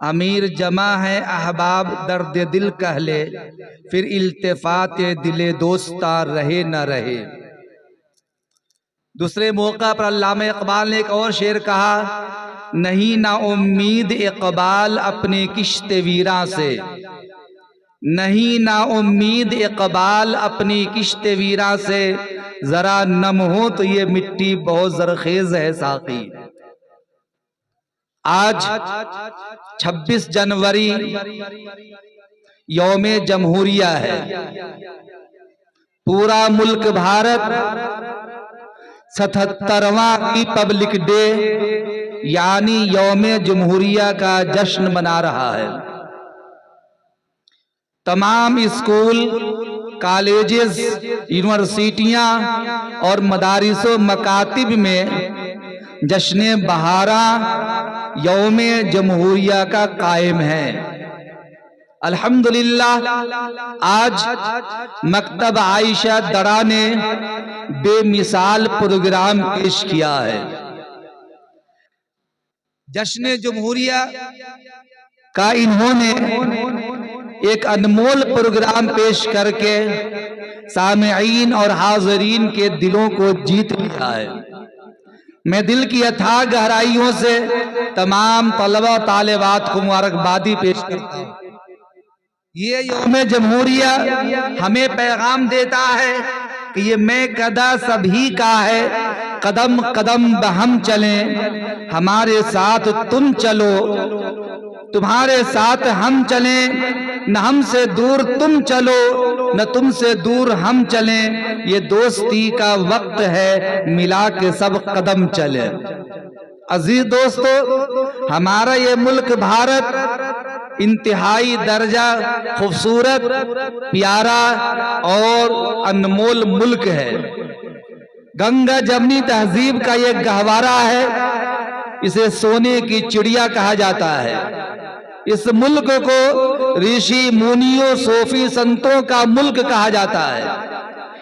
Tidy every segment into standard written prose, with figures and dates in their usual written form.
امیر جمع ہے احباب درد دل کہہ لے، پھر التفات دل دوستاں رہے نہ رہے۔ دوسرے موقع پر علامہ اقبال نے ایک اور شعر کہا، نہیں نا امید اقبال اپنے کشت ویراں سے، نہیں نا امید اقبال اپنی کشت ویراں سے، ذرا نم ہو تو یہ مٹی بہت زرخیز ہے ساقی۔ آج 26 جنوری یوم جمہوریہ ہے۔ پورا ملک بھارت 77واں ریپبلک ڈے یعنی یوم جمہوریہ کا جشن منا رہا ہے۔ تمام اسکول، کالجز، یونیورسٹیاں اور مدارس و مکاتب میں جشن بہاراں یوم جمہوریہ کا قائم ہے۔ الحمدللہ آج مکتب عائشہ درہ نے بے مثال پروگرام پیش کیا ہے۔ جشن جمہوریہ کا انہوں نے ایک انمول پروگرام پیش کر کے سامعین اور حاضرین کے دلوں کو جیت لیا ہے۔ میں دل کی اتھاہ گہرائیوں سے تمام طلبہ و طالبات کو مبارکبادی پیش کرتا ہوں۔ یہ یوم جمہوریہ ہمیں پیغام دیتا ہے کہ یہ میں قدا سبھی کا ہے، قدم قدم بہم چلیں، ہمارے ساتھ تم چلو، تمہارے ساتھ ہم چلیں، نہ ہم سے دور تم چلو، نہ تم سے دور ہم چلیں، یہ دوستی کا وقت ہے، ملا کے سب قدم چلیں۔ عزیز دوستو، ہمارا یہ ملک بھارت انتہائی درجہ خوبصورت، پیارا اور انمول ملک ہے۔ گنگا جمنی تہذیب کا یہ گہوارہ ہے، اسے سونے کی چڑیا کہا جاتا ہے۔ اس ملک کو رشی منیوں صوفی سنتوں کا ملک کہا جاتا ہے۔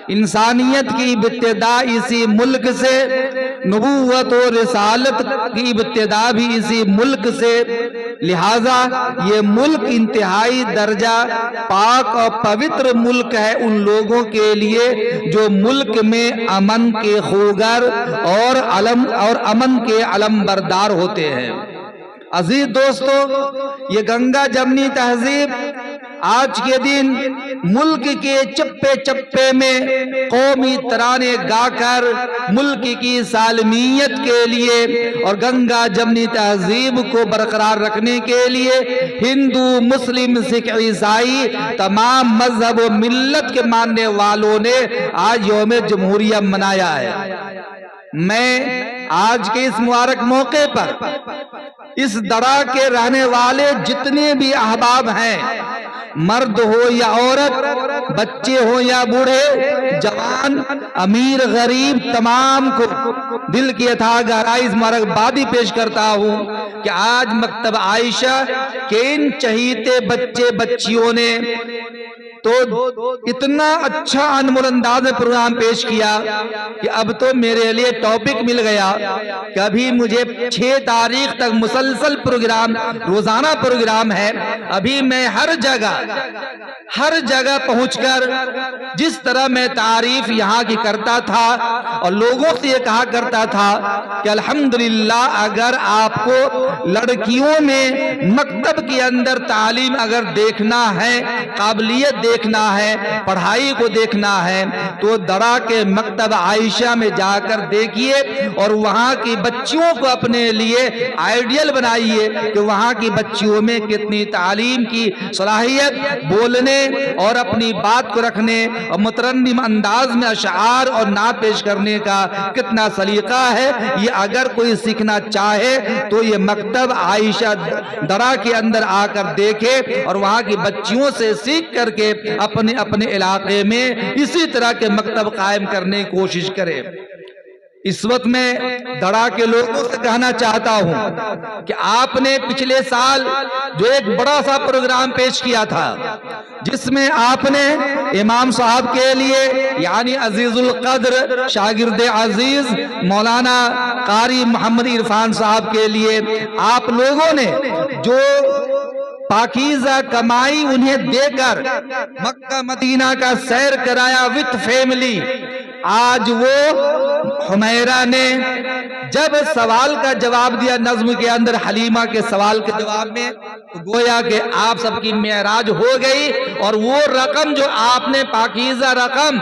انسانیت کی ابتدا اسی ملک سے، نبوت و رسالت کی ابتدا بھی اسی ملک سے، لہذا یہ ملک انتہائی درجہ پاک اور پوتر ملک ہے ان لوگوں کے لیے جو ملک میں امن کے خوگر اور امن کے علم بردار ہوتے ہیں۔ عزیز دوستو، یہ گنگا جمنی تہذیب آج کے دن ملک کے چپے چپے میں قومی ترانے گا کر ملک کی سالمیت کے لیے اور گنگا جمنی تہذیب کو برقرار رکھنے کے لیے ہندو، مسلم، سکھ، عیسائی تمام مذہب و ملت کے ماننے والوں نے آج یوم جمہوریہ منایا ہے۔ میں آج کے اس مبارک موقع پر اس درہ کے رہنے والے جتنے بھی احباب ہیں، مرد ہو یا عورت، بچے ہو یا بوڑھے، جوان، امیر، غریب، تمام کو دل کی اتھاہ گہرائی سے مبارکبادی پیش کرتا ہوں کہ آج مکتب عائشہ کے ان چہیتے بچے بچیوں نے تو اتنا اچھا انمول انداز میں پروگرام پیش کیا کہ اب تو میرے لیے ٹاپک مل گیا کہ ابھی مجھے 6 تاریخ تک مسلسل پروگرام، روزانہ پروگرام ہے۔ ابھی میں ہر جگہ پہنچ کر جس طرح میں تعریف یہاں کی کرتا تھا اور لوگوں سے یہ کہا کرتا تھا کہ الحمدللہ اگر آپ کو لڑکیوں میں مکتب کے اندر تعلیم اگر دیکھنا ہے، قابلیت دیکھنا ہے، پڑھائی کو دیکھنا ہے تو درہ کے مکتب عائشہ میں جا کر دیکھیے اور وہاں کی بچیوں کو اپنے لیے آئیڈیل بنائیے کہ وہاں کی بچیوں میں کتنی تعلیم کی صلاحیت، بولنے اور اپنی بات کو رکھنے اور مترنم انداز میں اشعار اور نعت پیش کرنے کا کتنا سلیقہ ہے۔ یہ اگر کوئی سیکھنا چاہے تو یہ مکتب عائشہ درہ کے اندر آ کر دیکھے اور وہاں کی بچیوں سے سیکھ کر کے اپنے علاقے میں اسی طرح کے مکتب قائم کرنے کی کوشش کرے۔ اس وقت میں دڑا کے لوگوں سے کہنا چاہتا ہوں کہ آپ نے پچھلے سال جو ایک بڑا سا پروگرام پیش کیا تھا، جس میں آپ نے امام صاحب کے لیے یعنی عزیز القدر شاگرد عزیز مولانا قاری محمد عرفان صاحب کے لیے آپ لوگوں نے جو پاکیزہ کمائی انہیں دے کر مکہ مدینہ کا سیر کرایا وتھ فیملی، آج وہ حمیرہ نے جب سوال کا جواب دیا نظم کے اندر حلیمہ کے سوال کے جواب میں، تو گویا کہ آپ سب کی معراج ہو گئی، اور وہ رقم جو آپ نے پاکیزہ رقم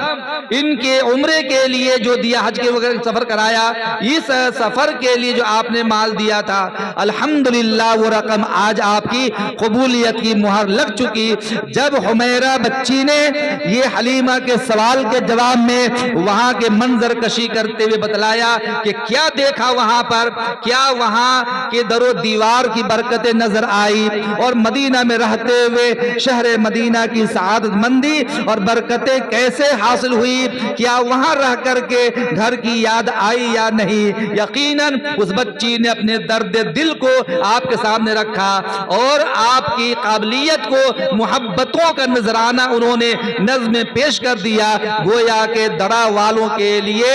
ان کے عمرے کے لیے جو دیا، حج کے وغیرہ سفر کرایا، اس سفر کے لیے جو آپ نے مال دیا تھا، الحمدللہ وہ رقم آج آپ کی قبولیت کی مہر لگ چکی۔ جب حمیرہ بچی نے یہ حلیمہ کے سوال کے جواب میں وہاں کے منظر کشی کرتے ہوئے بتلایا کہ کیا دیکھا وہاں پر، کیا وہاں کے در و دیوار کی برکتیں نظر آئی، اور مدینہ میں رہتے ہوئے شہر مدینہ کی سعادت مندی اور برکتیں کیسے حاصل ہوئی، کیا وہاں رہ کر کے گھر کی یاد آئی یا نہیں۔ یقیناً اس بچی نے اپنے درد دل کو آپ کے سامنے رکھا، اور آپ کی قابلیت کو محبتوں کا نذرانہ انہوں نے نظم میں پیش کر دیا۔ گویا کہ دڑا والوں کے لیے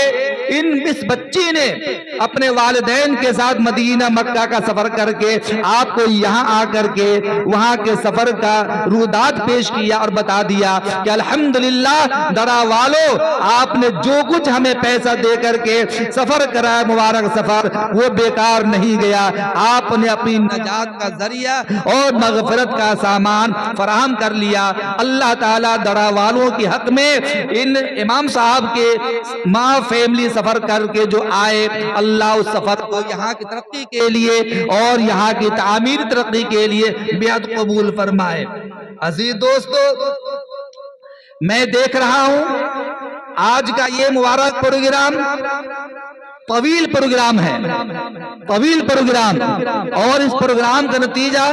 اس بچی نے اپنے والدین کے ساتھ مدینہ مکہ کا سفر کر کے آپ کو یہاں آ کر کے وہاں کے سفر کا رودات پیش کیا اور بتا دیا کہ الحمدللہ دڑا والو، آپ نے جو کچھ ہمیں پیسہ دے کر کے سفر کرایا، مبارک سفر، وہ بیکار نہیں گیا، آپ نے اپنی نجات کا ذریعہ اور مغفرت کا سامان فراہم کر لیا۔ اللہ تعالیٰ دڑا والوں کے حق میں ان امام صاحب کے ماں فیملی سفر کر کے جو آئے، اللہ اس سفر کو یہاں کی ترقی کے لیے اور یہاں کی تعمیر ترقی کے لیے بیعت قبول فرمائے۔ عزیز دوستو، میں دیکھ رہا ہوں آج کا یہ مبارک پروگرام طویل پروگرام ہے، طویل پروگرام، اور اس پروگرام کا نتیجہ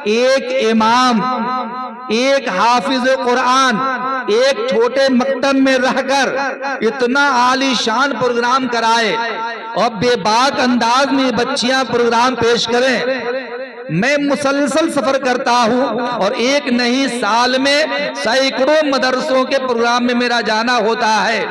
ایک امام، ایک حافظ قرآن ایک چھوٹے مکتب میں رہ کر اتنا عالی شان پروگرام کرائے اور بے باک انداز میں بچیاں پروگرام پیش کریں۔ میں مسلسل سفر کرتا ہوں اور ایک نہیں سال میں سینکڑوں مدرسوں کے پروگرام میں میرا جانا ہوتا ہے۔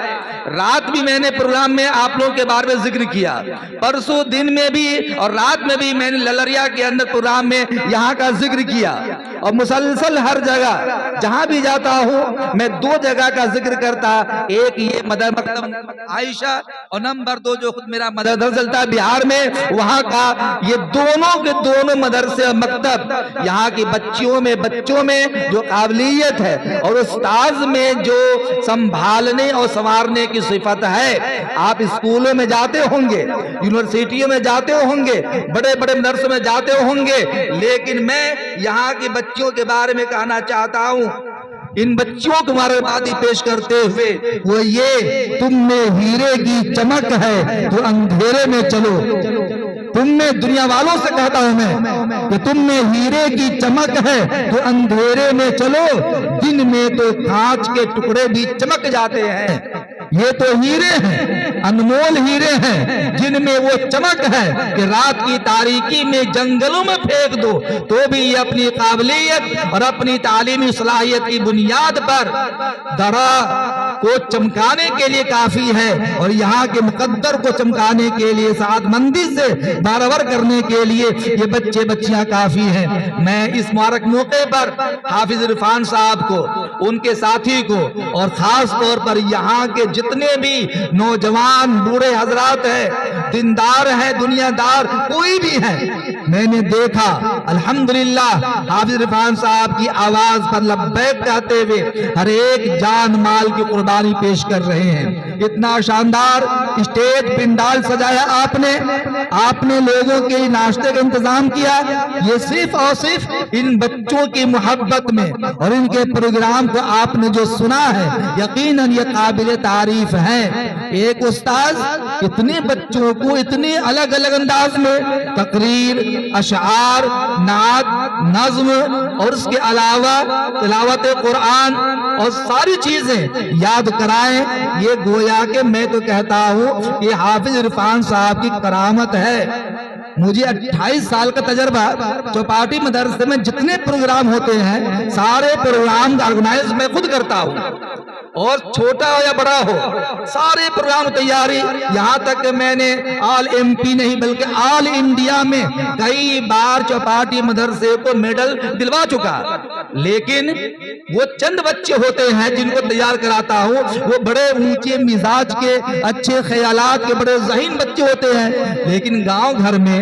رات بھی میں نے پروگرام میں آپ لوگوں کے بارے میں ذکر کیا، پرسوں دن میں بھی اور رات میں بھی میں نے للریا کے اندر پروگرام میں یہاں کا ذکر کیا، اور مسلسل ہر جگہ جہاں بھی جاتا ہوں میں دو جگہ کا ذکر کرتا، ایک یہ مکتب عائشہ اور نمبر دو جو خود میرا مدرسہ چلتا ہے بہار میں، وہاں کا یہ دونوں کے دونوں مدرسے اور مکتب، یہاں کی بچیوں میں بچوں میں جو قابلیت ہے اور استاذ میں جو سنبھالنے اور سنوارنے کی صفت ہے۔ آپ اسکولوں میں جاتے ہوں گے، یونیورسٹیوں میں جاتے ہوں گے، بڑے بڑے مدرسوں میں جاتے ہوں گے، لیکن میں یہاں کی بچیوں کے بارے میں کہنا چاہتا ہوں، ان بچیوں کو مبارکبادی پیش کرتے ہوئے، وہ یہ تم میں ہیرے کی چمک ہے تو اندھیرے میں چلو۔ تم میں دنیا والوں سے کہتا ہوں میں کہ تم میں ہیرے کی چمک ہے تو اندھیرے میں چلو، دن میں تو کانچ کے ٹکڑے بھی چمک جاتے ہیں۔ یہ تو ہیرے ہیں، انمول ہیرے ہیں، جن میں وہ چمک ہے کہ رات کی تاریکی میں جنگلوں میں پھینک دو تو بھی یہ اپنی قابلیت اور اپنی تعلیمی صلاحیت کی بنیاد پر دڑا کو چمکانے کے لیے کافی ہے، اور یہاں کے مقدر کو چمکانے کے لیے سعادت مندی سے بارور کرنے کے لیے یہ بچے بچیاں کافی ہیں۔ میں اس مبارک موقع پر حافظ عرفان صاحب کو، ان کے ساتھی کو، اور خاص طور پر یہاں کے جتنے بھی نوجوان بوڑھے حضرات ہیں، دیندار ہیں، دنیا دار کوئی بھی ہے، میں نے دیکھا الحمدللہ حافظ عرفان صاحب کی آواز پر لبیک کہتے ہوئے ہر ایک جان مال کی قربانی پیش کر رہے ہیں۔ اتنا شاندار اسٹیج پنڈال سجایا آپ نے لوگوں کے ناشتے کا انتظام کیا، یہ صرف اور صرف ان بچوں کی محبت میں، اور ان کے پروگرام کو آپ نے جو سنا ہے یقیناً یہ قابل تعریف ہے۔ ایک استاذ اتنے بچوں کو اتنے الگ الگ انداز میں تقریر، اشعار، نعت، نظم اور اس کے علاوہ تلاوت قرآن اور ساری چیزیں یاد کرائیں، یہ گویا کہ میں تو کہتا ہوں یہ حافظ عرفان صاحب کی کرامت ہے۔ مجھے 28 سال کا تجربہ، چوپاٹی مدرسے میں جتنے پروگرام ہوتے ہیں سارے پروگرام آرگنائز میں خود کرتا ہوں، اور چھوٹا ہو یا بڑا ہو سارے پروگرام تیاری، یہاں تک کہ میں نے آل ایم پی نہیں بلکہ آل انڈیا میں کئی بار چوپاٹی مدرسے کو میڈل دلوا چکا۔ لیکن وہ چند بچے ہوتے ہیں جن کو تیار کراتا ہوں، وہ بڑے اونچے مزاج کے، اچھے خیالات کے، بڑے ذہین بچے ہوتے ہیں، لیکن گاؤں گھر میں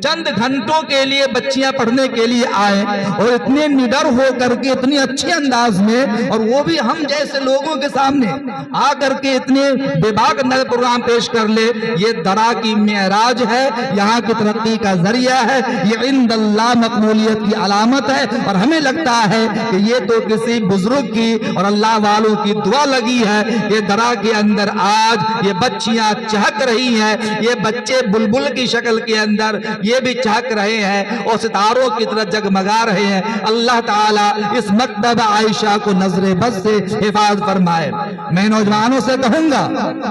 چند گھنٹوں کے لیے بچیاں پڑھنے کے لیے آئے اور اتنے نڈر ہو کر کے اتنے اچھے انداز میں، اور وہ بھی ہم جیسے لوگوں کے سامنے آ کر کے اتنے بے باک انداز پروگرام پیش کر لے، یہ درا کی معراج ہے، یہاں کی ترقی کا ذریعہ ہے، یہ عند اللہ مقبولیت کی علامت ہے۔ اور ہمیں لگتا ہے کہ یہ تو کسی بزرگ کی اور اللہ والوں کی دعا لگی ہے۔ یہ درا کے اندر آج یہ بچیاں چہک رہی ہیں، یہ بچے بلبل کی شکل کے اندر یہ بھی چہک رہے ہیں اور ستاروں کی طرح جگمگا رہے ہیں۔ اللہ تعالیٰ اس مکتبہ عائشہ کو نظر بد سے حفاظت فرمائے۔ میں نوجوانوں سے کہوں گا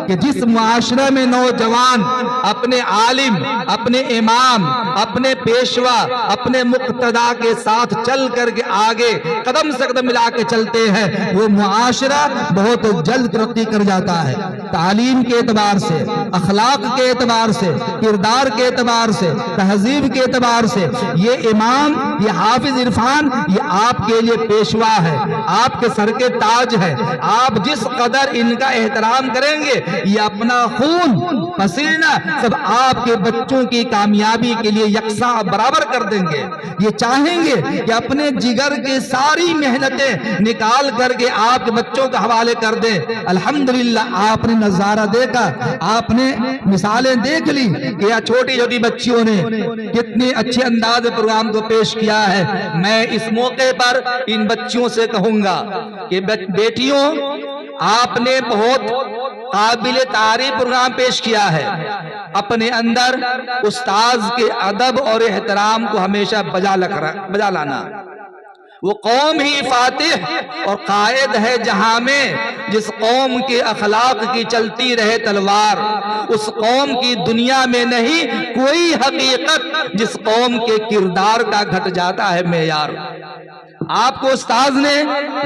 کہ جس معاشرے میں نوجوان اپنے عالم، اپنے امام، اپنے پیشوا، اپنے مقتدا کے ساتھ چل کر کے آگے قدم سے قدم ملا کے چلتے ہیں، وہ معاشرہ بہت جلد ترقی کر جاتا ہے۔ تعلیم کے اعتبار سے، اخلاق کے اعتبار سے، کردار کے اعتبار سے، تہذیب کے اعتبار سے یہ امام، یہ حافظ عرفان، یہ آپ کے لیے پیشوا ہے، آپ کے سر کے تاج ہے۔ آپ جس قدر ان کا احترام کریں گے، یہ اپنا خون پسینہ سب آپ کے بچوں کی کامیابی کے لیے یکساں برابر کر دیں گے۔ یہ چاہیں گے کہ اپنے جگر کی ساری محنتیں نکال کر کے آپ کے بچوں کا حوالے کر دیں۔ الحمدللہ آپ نے نظارہ دیکھا، آپ نے مثالیں دیکھ لی کہ یہ چھوٹی چھوٹی بچیوں نے کتنے اچھے انداز پروگرام کو پیش کیا ہے۔ میں اس موقع پر ان بچیوں سے کہوں گا کہ بیٹیوں، آپ نے بہت قابل تعریف پروگرام پیش کیا ہے۔ اپنے اندر استاذ کے ادب اور احترام کو ہمیشہ بجا لانا۔ وہ قوم ہی فاتح اور قائد ہے جہاں میں، جس قوم کے اخلاق کی چلتی رہے تلوار، اس قوم کی دنیا میں نہیں کوئی حقیقت جس قوم کے کردار کا گھٹ جاتا ہے معیار۔ آپ کو استاذ نے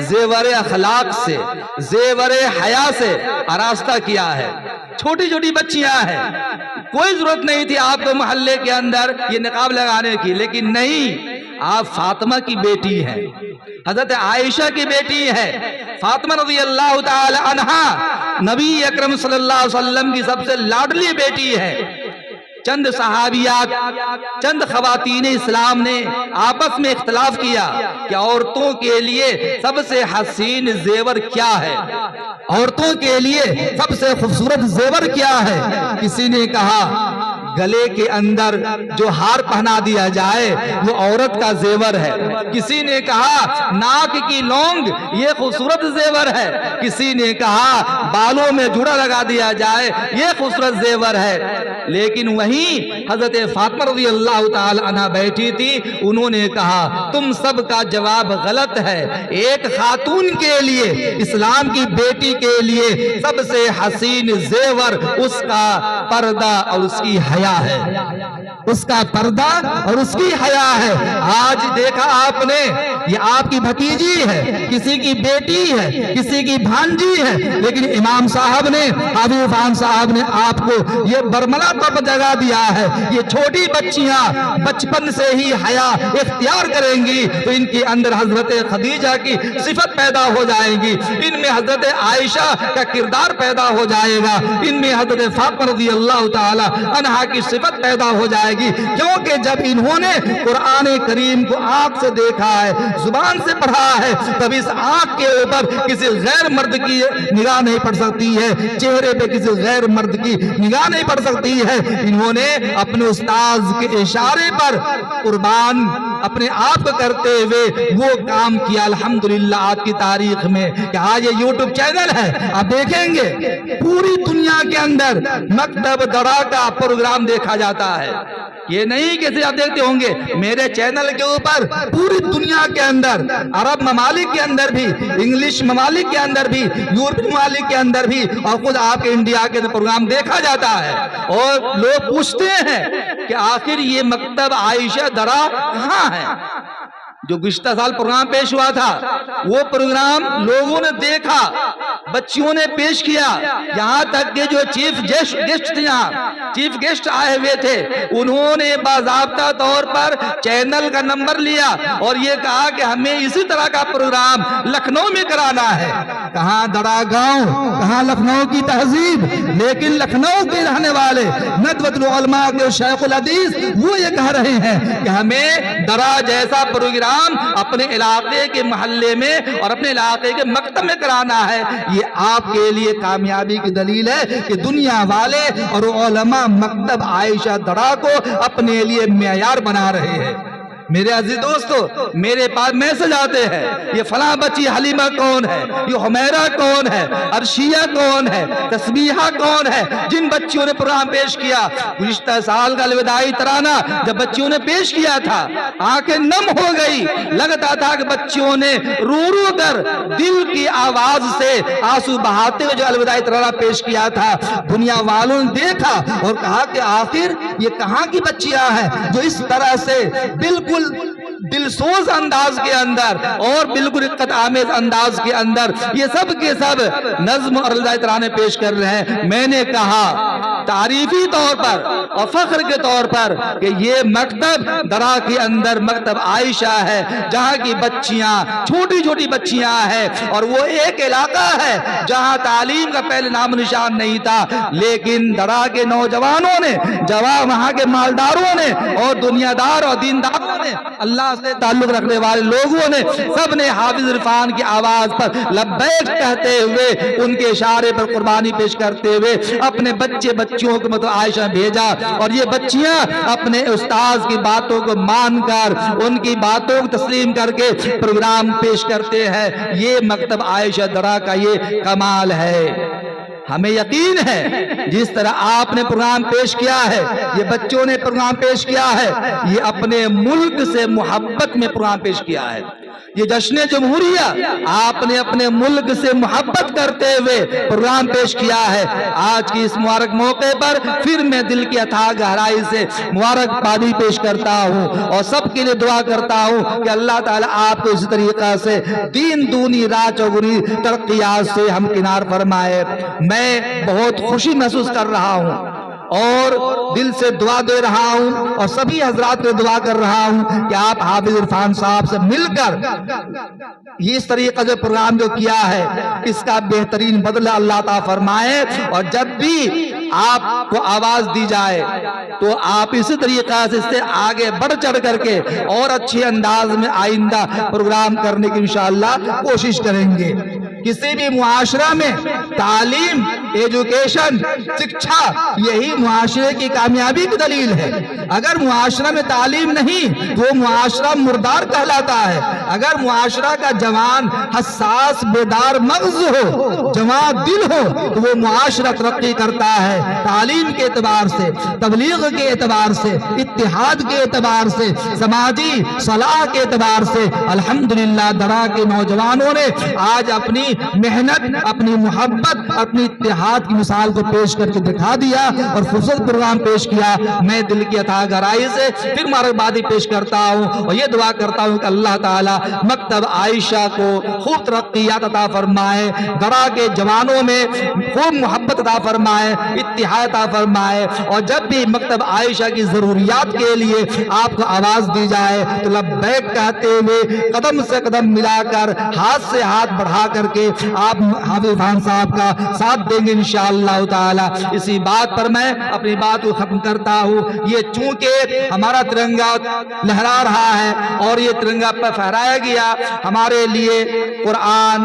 زیور اخلاق سے، زیور حیا سے آراستہ کیا ہے۔ چھوٹی چھوٹی بچیاں ہیں، کوئی ضرورت نہیں تھی آپ کو محلے کے اندر یہ نقاب لگانے کی، لیکن نہیں، آپ فاطمہ کی بیٹی ہیں، حضرت عائشہ کی بیٹی ہے۔ فاطمہ رضی اللہ تعالی عنہا نبی اکرم صلی اللہ علیہ وسلم کی سب سے لاڈلی بیٹی ہے۔ چند صحابیات، چند خواتین اسلام نے آپس میں اختلاف کیا کہ عورتوں کے لیے سب سے حسین زیور کیا ہے، عورتوں کے لیے سب سے خوبصورت زیور کیا ہے۔ کسی نے کہا گلے کے اندر جو ہار پہنا دیا جائے وہ عورت کا زیور ہے۔ کسی نے کہا ناک کی لونگ یہ خوبصورت زیور ہے۔ کسی نے کہا بالوں میں جڑا لگا دیا جائے یہ خوبصورت زیور ہے۔ لیکن وہیں حضرت فاطمہ رضی اللہ تعالی عنہ بیٹھی تھی، انہوں نے کہا تم سب کا جواب غلط ہے، ایک خاتون کے لیے، اسلام کی بیٹی کے لیے سب سے حسین زیور اس کا پردہ اور اس کی حیا ہے، اس کا پردہ اور اس کی حیا ہے۔ آج دیکھا آپ نے، یہ آپ کی بھتیجی ہے، کسی کی بیٹی ہے، کسی کی بھانجی ہے، لیکن امام صاحب نے، حافظ عرفان صاحب نے آپ کو یہ برملا پر جگہ دیا ہے۔ یہ چھوٹی بچیاں بچپن سے ہی حیا اختیار کریں گی تو ان کے اندر حضرت خدیجہ کی صفت پیدا ہو جائے گی، ان میں حضرت عائشہ کا کردار پیدا ہو جائے گا، ان میں حضرت فاطمہ رضی اللہ تعالی عنہا کی صفت پیدا ہو جائے گی۔ کیونکہ جب انہوں نے قرآن کریم کو آنکھ سے دیکھا ہے، زبان سے پڑھا ہے، تب اس آنکھ کے اوپر کسی غیر مرد کی نگاہ نہیں پڑ سکتی ہے، چہرے پہ کسی غیر مرد کی نگاہ نہیں پڑ سکتی ہے۔ انہوں نے اپنے استاذ کے اشارے پر قربان اپنے آپ کو کرتے ہوئے وہ کام کیا الحمدللہ آج کی تاریخ میں کہ آج یہ یوٹیوب چینل ہے، آپ دیکھیں گے پوری دنیا کے اندر مکتب درا کا پروگرام دیکھا جاتا ہے۔ یہ نہیں کہ آپ دیکھتے ہوں گے میرے چینل کے اوپر پوری دنیا کے اندر، عرب ممالک کے اندر بھی، انگلش ممالک کے اندر بھی، یورپی ممالک کے اندر بھی، اور خود آپ کے انڈیا کے پروگرام دیکھا جاتا ہے۔ اور لوگ پوچھتے ہیں کہ آخر یہ مکتب عائشہ درا کہاں ہے؟ جو گزشتہ سال پروگرام پیش ہوا تھا وہ پروگرام لوگوں نے دیکھا، بچیوں نے پیش کیا، یہاں تک کہ جو چیف گیسٹ تھے، یہاں چیف گیسٹ آئے ہوئے تھے، انہوں نے باضابطہ طور پر چینل کا نمبر لیا اور یہ کہا کہ ہمیں اسی طرح کا پروگرام لکھنؤ میں کرانا ہے۔ کہاں درا گاؤں، کہاں لکھنؤ کی تہذیب، لیکن لکھنؤ کے رہنے والے ندوۃ العلماء کے شیخ الحدیث وہ یہ کہہ رہے ہیں کہ ہمیں درا جیسا پروگرام اپنے علاقے کے محلے میں اور اپنے علاقے کے مکتب میں کرانا ہے۔ یہ آپ کے لیے کامیابی کی دلیل ہے کہ دنیا والے اور علماء مکتب عائشہ درا کو اپنے لیے معیار بنا رہے ہیں۔ میرے عزیز دوستو، میرے پاس میسج آتے ہیں، یہ فلاں بچی حلیمہ کون ہے، یہ حمیرہ کون ہے، عرشیہ کون ہے، تسبیحہ کون ہے، جن بچیوں نے پروگرام پیش کیا۔ گزشتہ سال کا الوداعی ترانہ جب بچیوں نے پیش کیا تھا آنکھیں نم ہو گئی، لگتا تھا کہ بچیوں نے رو رو کر دل کی آواز سے آنسو بہاتے ہوئے جو الوداعی ترانہ پیش کیا تھا، دنیا والوں نے دیکھا اور کہا کہ آخر یہ کہاں کی بچیاں ہیں جو اس طرح سے بالکل دلسوز انداز کے اندر اور بالکل رقت آمیز انداز کے اندر یہ سب کے سب نظم اور الوداعی ترانے پیش کر رہے ہیں۔ میں نے کہا تعریفی طور پر اور فخر کے طور پر کہ یہ مکتب درا کے اندر مکتب عائشہ ہے، جہاں کی بچیاں چھوٹی چھوٹی بچیاں ہیں، اور وہ ایک علاقہ ہے جہاں تعلیم کا پہلے نام نشان نہیں تھا، لیکن درا کے نوجوانوں نے، وہاں کے مالداروں نے اور دنیا دار اور دینداروں نے، اللہ سے تعلق رکھنے والے لوگوں نے، سب نے حافظ عرفان کی آواز پر لبیک کہتے ہوئے، ان کے اشارے پر قربانی پیش کرتے ہوئے اپنے بچیوں کو مطلب عائشہ بھیجا، اور یہ بچیاں اپنے استاذ کی باتوں کو مان کر، ان کی باتوں کو تسلیم کر کے پروگرام پیش کرتے ہیں۔ یہ مکتب عائشہ درا کا یہ کمال ہے۔ ہمیں یقین ہے جس طرح آپ نے پروگرام پیش کیا ہے، یہ بچوں نے پروگرام پیش کیا ہے، یہ اپنے ملک سے محبت میں پروگرام پیش کیا ہے۔ یہ جشن جمہوریہ آپ نے اپنے ملک سے محبت کرتے ہوئے پروگرام پیش کیا ہے۔ آج کی اس مبارک موقع پر پھر میں دل کی اتھاہ گہرائی سے مبارکبادی پیش کرتا ہوں اور سب کے لیے دعا کرتا ہوں کہ اللہ تعالیٰ آپ کو اسی طریقہ سے دین دونی رات چوگنی ترقیات سے ہمکنار فرمائے۔ میں بہت خوشی محسوس کر رہا ہوں اور دل سے دعا دے رہا ہوں اور سبھی حضرات کو دعا کر رہا ہوں کہ آپ حافظ عرفان صاحب سے مل کر یہ اس طریقے سے پروگرام جو کیا ہے اس کا بہترین بدلہ اللہ تعالیٰ فرمائے، اور جب بھی آپ کو آواز دی جائے تو آپ اسی طریقہ سے اس سے آگے بڑھ چڑھ کر کے اور اچھے انداز میں آئندہ پروگرام کرنے کی انشاءاللہ کوشش کریں گے۔ کسی بھی معاشرہ میں تعلیم، ایجوکیشن، شکشا یہی معاشرے کی کامیابی کی دلیل ہے۔ اگر معاشرہ میں تعلیم نہیں تو وہ معاشرہ مردار کہلاتا ہے۔ اگر معاشرہ کا جوان حساس بیدار مغز ہو، جوان دل ہو، تو وہ معاشرہ ترقی کرتا ہے۔ تعلیم کے اعتبار سے، تبلیغ کے اعتبار سے، اتحاد کے اعتبار سے، سماجی صلاح کے اعتبار سے الحمدللہ درا کے نوجوانوں نے آج اپنی محنت، اپنی محبت، اپنی اتحاد کی مثال کو پیش کر کے دکھا دیا اور خوبصورت پروگرام پیش کیا۔ میں دل کی اتھاہ گہرائی سے پھر مبارکبادی پیش کرتا ہوں اور یہ دعا کرتا ہوں کہ اللہ تعالیٰ مکتب عائشہ کو خوب ترقیات عطا فرمائے، درا کے جوانوں میں خوب محبت عطا فرمائے، اتحاد عطا فرمائے، اور جب بھی مکتب عائشہ کی ضروریات کے لیے آپ کو آواز دی جائے تو لبیک کہتے ہوئے قدم سے قدم ملا کر، ہاتھ سے ہاتھ بڑھا کر کے آپ حافظ عرفان صاحب کا ساتھ دیں گے انشاءاللہ تعالی۔ اسی بات پر میں اپنی بات کو ختم کرتا ہوں۔ یہ چونکہ ہمارا ترنگا لہرا رہا ہے اور یہ ترنگا پر پھہرایا گیا، ہمارے لیے قرآن،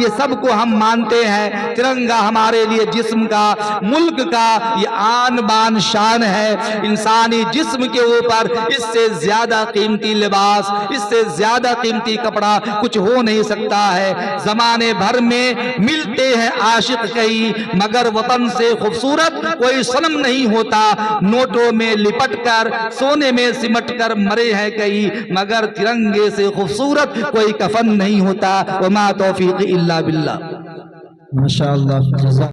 یہ سب کو ہم مانتے ہیں. ترنگا ہمارے لیے جسم کا, ملک کا یہ آن بان شان ہے. انسانی جسم کے اوپر اس سے زیادہ قیمتی لباس, اس سے زیادہ قیمتی کپڑا کچھ ہو نہیں سکتا ہے. زمانے بھر میں ملتے ہیں عاشق کئی, مگر وطن سے خوبصورت کوئی صنم نہیں ہوتا. نوٹوں میں لپٹ کر, سونے میں سمٹ کر مرے ہیں کئی, مگر ترنگے سے خوبصورت کوئی کفن نہیں ہوتا. وما توفیق الا باللہ. ماشاءاللہ.